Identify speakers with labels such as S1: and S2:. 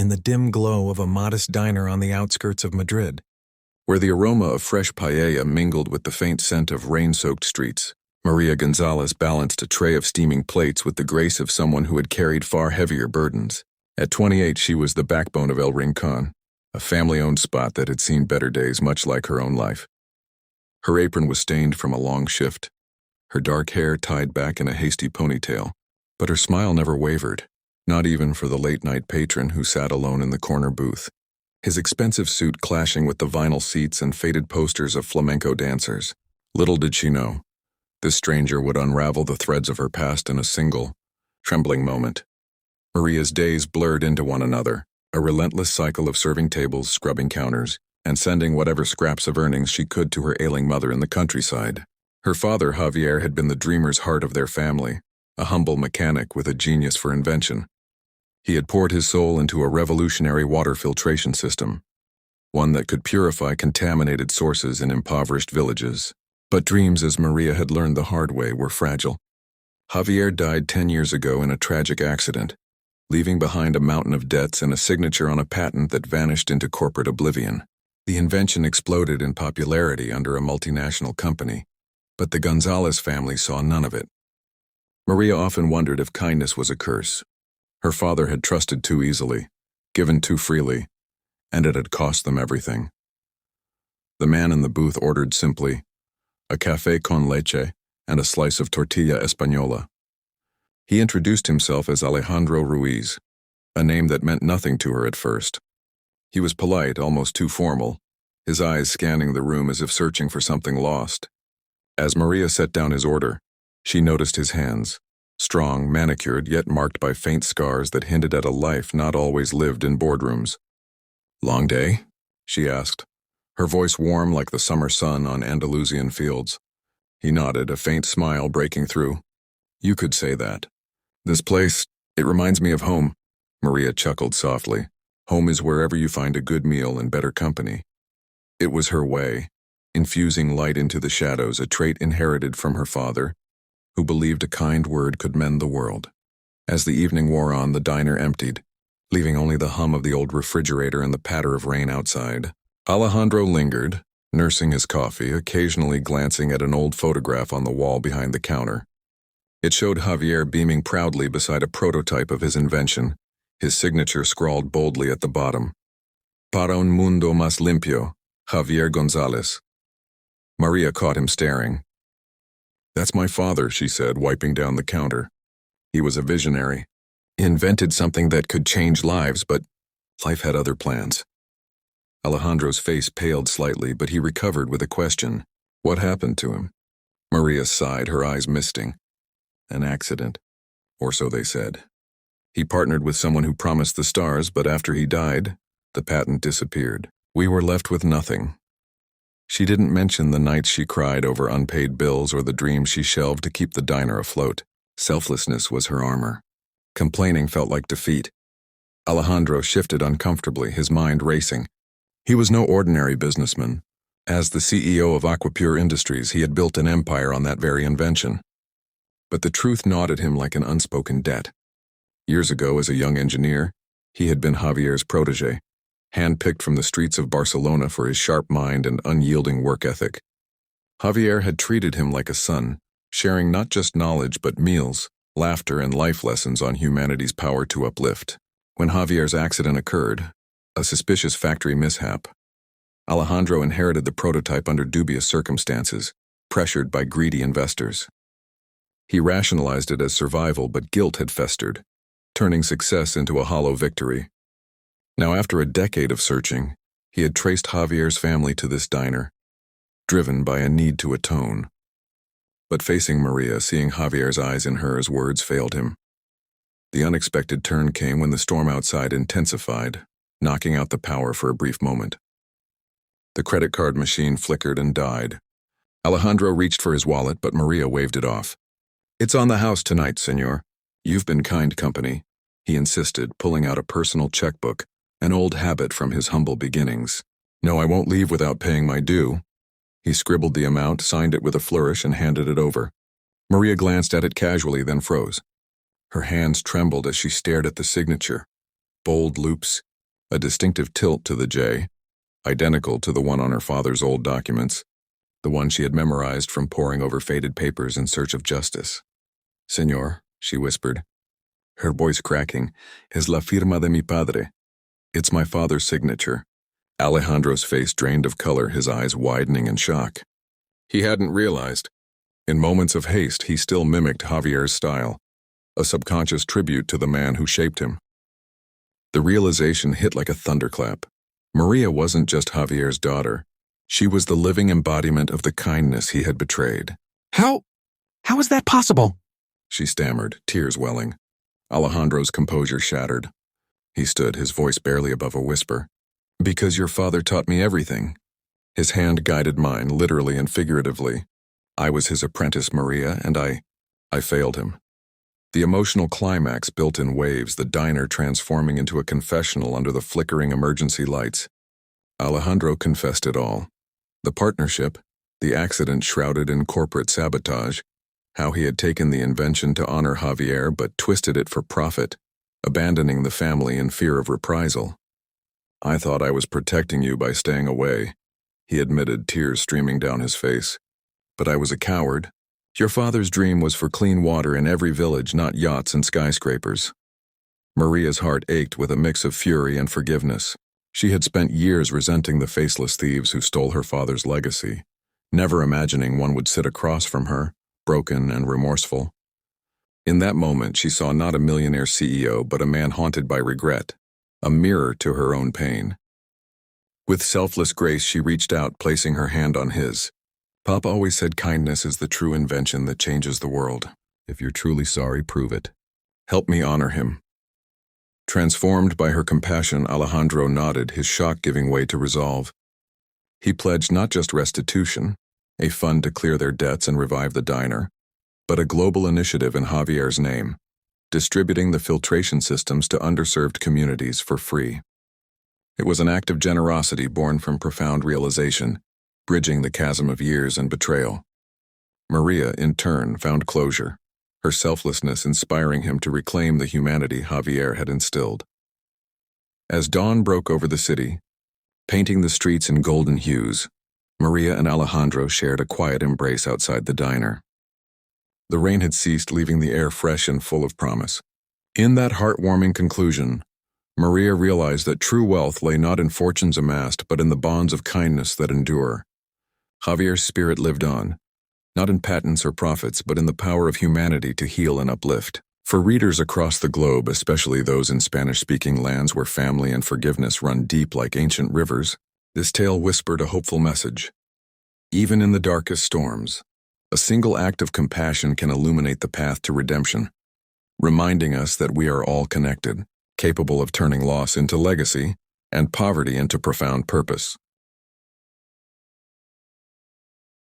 S1: in the dim glow of a modest diner on the outskirts of Madrid.
S2: Where the aroma of fresh paella mingled with the faint scent of rain-soaked streets, Maria Gonzalez balanced a tray of steaming plates with the grace of someone who had carried far heavier burdens. At 28, she was the backbone of El Rincon, a family-owned spot that had seen better days much like her own life. Her apron was stained from a long shift, her dark hair tied back in a hasty ponytail, but her smile never wavered, not even for the late-night patron who sat alone in the corner booth, his expensive suit clashing with the vinyl seats and faded posters of flamenco dancers. Little did she know, this stranger would unravel the threads of her past in a single, trembling moment. Maria's days blurred into one another, a relentless cycle of serving tables, scrubbing counters, and sending whatever scraps of earnings she could to her ailing mother in the countryside. Her father, Javier, had been the dreamer's heart of their family, a humble mechanic with a genius for invention. He had poured his soul into a revolutionary water filtration system, one that could purify contaminated sources in impoverished villages. But dreams, as Maria had learned the hard way, were fragile. Javier died 10 years ago in a tragic accident, leaving behind a mountain of debts and a signature on a patent that vanished into corporate oblivion. The invention exploded in popularity under a multinational company, but the Gonzalez family saw none of it. Maria often wondered if kindness was a curse. Her father had trusted too easily, given too freely, and it had cost them everything. The man in the booth ordered simply, a café con leche and a slice of tortilla española. He introduced himself as Alejandro Ruiz, a name that meant nothing to her at first. He was polite, almost too formal, his eyes scanning the room as if searching for something lost. As Maria set down his order, she noticed his hands, strong, manicured, yet marked by faint scars that hinted at a life not always lived in boardrooms. "Long day?" she asked, her voice warm like the summer sun on Andalusian fields. He nodded, a faint smile breaking through. "You could say that. This place, it reminds me of home." Maria chuckled softly. Home is wherever you find a good meal and better company. It was her way, infusing light into the shadows, a trait inherited from her father, who believed a kind word could mend the world. As the evening wore on, the diner emptied, leaving only the hum of the old refrigerator and the patter of rain outside. Alejandro lingered, nursing his coffee, occasionally glancing at an old photograph on the wall behind the counter. It showed Javier beaming proudly beside a prototype of his invention, his signature scrawled boldly at the bottom. "Para un mundo más limpio, Javier Gonzalez." Maria caught him staring. "That's my father," she said, wiping down the counter. "He was a visionary. He invented something that could change lives, but life had other plans." Alejandro's face paled slightly, but he recovered with a question. "What happened to him?" Maria sighed, her eyes misting. "An accident, or so they said. He partnered with someone who promised the stars, but after he died, the patent disappeared. We were left with nothing." She didn't mention the nights she cried over unpaid bills or the dreams she shelved to keep the diner afloat. Selflessness was her armor. Complaining felt like defeat. Alejandro shifted uncomfortably, his mind racing. He was no ordinary businessman. As the CEO of Aquapure Industries, he had built an empire on that very invention. But the truth gnawed at him like an unspoken debt. Years ago, as a young engineer, he had been Javier's protege, handpicked from the streets of Barcelona for his sharp mind and unyielding work ethic. Javier had treated him like a son, sharing not just knowledge but meals, laughter, and life lessons on humanity's power to uplift. When Javier's accident occurred, a suspicious factory mishap, Alejandro inherited the prototype under dubious circumstances, pressured by greedy investors. He rationalized it as survival, but guilt had festered, turning success into a hollow victory. Now, after a decade of searching, he had traced Javier's family to this diner, driven by a need to atone. But facing Maria, seeing Javier's eyes in hers, words failed him. The unexpected turn came when the storm outside intensified, knocking out the power for a brief moment. The credit card machine flickered and died. Alejandro reached for his wallet, but Maria waved it off. "It's on the house tonight, senor. You've been kind company," he insisted, pulling out a personal checkbook, an old habit from his humble beginnings. "No, I won't leave without paying my due." He scribbled the amount, signed it with a flourish, and handed it over. Maria glanced at it casually, then froze. Her hands trembled as she stared at the signature. Bold loops, a distinctive tilt to the J, identical to the one on her father's old documents, the one she had memorized from poring over faded papers in search of justice. "Señor," she whispered, her voice cracking, "es la firma de mi padre." "It's my father's signature." Alejandro's face drained of color, his eyes widening in shock. He hadn't realized. In moments of haste, he still mimicked Javier's style, a subconscious tribute to the man who shaped him. The realization hit like a thunderclap. Maria wasn't just Javier's daughter. She was the living embodiment of the kindness he had betrayed.
S3: How is that possible?"
S2: She stammered, tears welling. Alejandro's composure shattered. He stood, his voice barely above a whisper. "Because your father taught me everything." His hand guided mine, literally and figuratively. I was his apprentice, Maria, and I failed him. The emotional climax built in waves, the diner transforming into a confessional under the flickering emergency lights. Alejandro confessed it all. The partnership, the accident shrouded in corporate sabotage, how he had taken the invention to honor Javier but twisted it for profit, abandoning the family in fear of reprisal. "I thought I was protecting you by staying away," he admitted, tears streaming down his face. "But I was a coward. Your father's dream was for clean water in every village, not yachts and skyscrapers." Maria's heart ached with a mix of fury and forgiveness. She had spent years resenting the faceless thieves who stole her father's legacy, never imagining one would sit across from her, broken and remorseful. In that moment, she saw not a millionaire CEO, but a man haunted by regret, a mirror to her own pain. With selfless grace, she reached out, placing her hand on his. "Papa always said kindness is the true invention that changes the world. If you're truly sorry, prove it. Help me honor him." Transformed by her compassion, Alejandro nodded, his shock giving way to resolve. He pledged not just restitution, a fund to clear their debts and revive the diner, but a global initiative in Javier's name, distributing the filtration systems to underserved communities for free. It was an act of generosity born from profound realization, bridging the chasm of years and betrayal. Maria, in turn, found closure, her selflessness inspiring him to reclaim the humanity Javier had instilled. As dawn broke over the city, painting the streets in golden hues, Maria and Alejandro shared a quiet embrace outside the diner. The rain had ceased, leaving the air fresh and full of promise. In that heartwarming conclusion, Maria realized that true wealth lay not in fortunes amassed, but in the bonds of kindness that endure. Javier's spirit lived on, not in patents or profits, but in the power of humanity to heal and uplift. For readers across the globe, especially those in Spanish-speaking lands where family and forgiveness run deep like ancient rivers, this tale whispered a hopeful message. Even in the darkest storms, a single act of compassion can illuminate the path to redemption, reminding us that we are all connected, capable of turning loss into legacy and poverty into profound purpose.